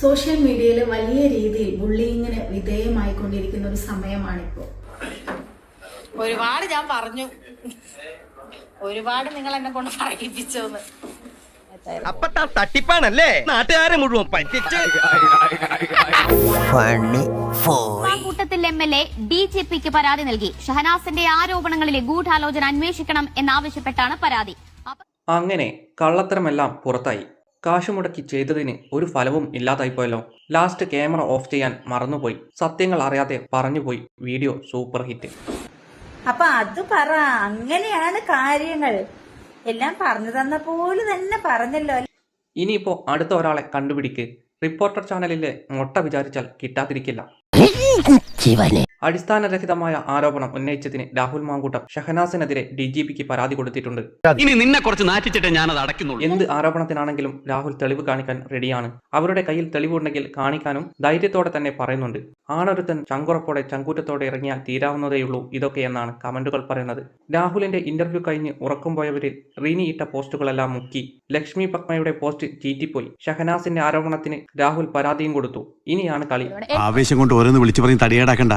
Social മീഡിയയിൽ വലിയ രീതിയിൽ ബുള്ളിങ്ങിന് വിധേയമായിക്കൊണ്ടിരിക്കുന്ന ഒരു സമയമാണിപ്പോൾ. ഒരുപാട് ഞാൻ പറഞ്ഞു, ഒരുപാട് നിങ്ങൾ എന്നെ കൊണ്ട് പറയിപ്പിച്ചോന്ന്. അപ്പൊ തട്ടിപ്പാണല്ലേ, നാട്ടുകാരെ മുഴുവൻ പറ്റിച്ച്. കൂട്ടത്തിൽ MLA DGPക്ക് പരാതി നൽകി. ഷഹനാസിന്റെ ആരോപണങ്ങളിലെ ഗൂഢാലോചന അന്വേഷിക്കണം എന്നാവശ്യപ്പെട്ടാണ് പരാതി. അങ്ങനെ കള്ളത്തരമെല്ലാം പുറത്തായി. കാശുമുടക്കി ചെയ്തതിന് ഒരു ഫലവും ഇല്ലാതായിപ്പോയല്ലോ. ലാസ്റ്റ് ക്യാമറ ഓഫ് ചെയ്യാൻ മറന്നുപോയി. സത്യങ്ങൾ അറിയാതെ പറഞ്ഞുപോയി. Video super hit. അപ്പൊ അത് പറ, അങ്ങനെയാണ് കാര്യങ്ങൾ. എല്ലാം പറഞ്ഞു തന്ന പോലെ തന്നെ പറഞ്ഞല്ലോ. ഇനിയിപ്പോ അടുത്ത ഒരാളെ കണ്ടുപിടിക്ക്. റിപ്പോർട്ടർ ചാനലിലെ മുട്ട വിചാരിച്ചാൽ കിട്ടാതിരിക്കില്ല. അടിസ്ഥാനരഹിതമായ ആരോപണം ഉന്നയിച്ചതിന് രാഹുൽ മാങ്കൂട്ടം ഷഹനാസിനെതിരെ DGPക്ക് പരാതി കൊടുത്തിട്ടുണ്ട്. ഇനി നിന്നെ കുറച്ച് നാറ്റിച്ചിട്ട് ഞാനത് അടയ്ക്കുന്നുള്ളൂ. എന്ത് ആരോപണത്തിനാണെങ്കിലും രാഹുൽ തെളിവ് കാണിക്കാൻ റെഡിയാണ്. അവരുടെ കയ്യിൽ തെളിവുണ്ടെങ്കിൽ കാണിക്കാനും ധൈര്യത്തോടെ തന്നെ പറയുന്നുണ്ട്. ആണൊരുത്തൻ ചങ്കുറപ്പോടെ ചങ്കൂറ്റത്തോടെ ഇറങ്ങിയാൽ തീരാവുന്നതേയുള്ളൂ ഇതൊക്കെ എന്നാണ് കമന്റുകൾ പറയുന്നത്. രാഹുലിന്റെ ഇന്റർവ്യൂ കഴിഞ്ഞ് ഉറക്കം പോയവരിൽ റീനി ഇട്ട പോസ്റ്റുകളെല്ലാം മുക്കി. ലക്ഷ്മി പത്മയുടെ പോസ്റ്റ് ചീറ്റിപ്പോയി. ഷഹനാസിന്റെ ആരോപണത്തിന് രാഹുൽ പരാതിയും കൊടുത്തു. ഇനിയാണ് കളി. ആവേശം കൊണ്ട് ഓരോന്ന് വിളിച്ചു പറയും തടിയേടാക്കണ്ട.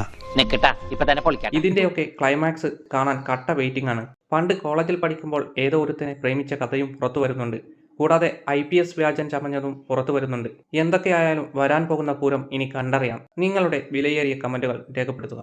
ഇതിന്റെയൊക്കെ ക്ലൈമാക്സ് കാണാൻ കട്ട വെയിറ്റിംഗ് ആണ്. പണ്ട് കോളേജിൽ പഠിക്കുമ്പോൾ ഏതോ ഒരുത്തനെ പ്രേമിച്ച കഥയും പുറത്തു വരുന്നുണ്ട്. കൂടാതെ IPS വ്യാജൻ ചമഞ്ഞതും പുറത്തു വരുന്നുണ്ട്. എന്തൊക്കെയായാലും വരാൻ പോകുന്ന പൂരം ഇനി കണ്ടറിയാം. നിങ്ങളുടെ വിലയേറിയ കമന്റുകൾ രേഖപ്പെടുത്തുക.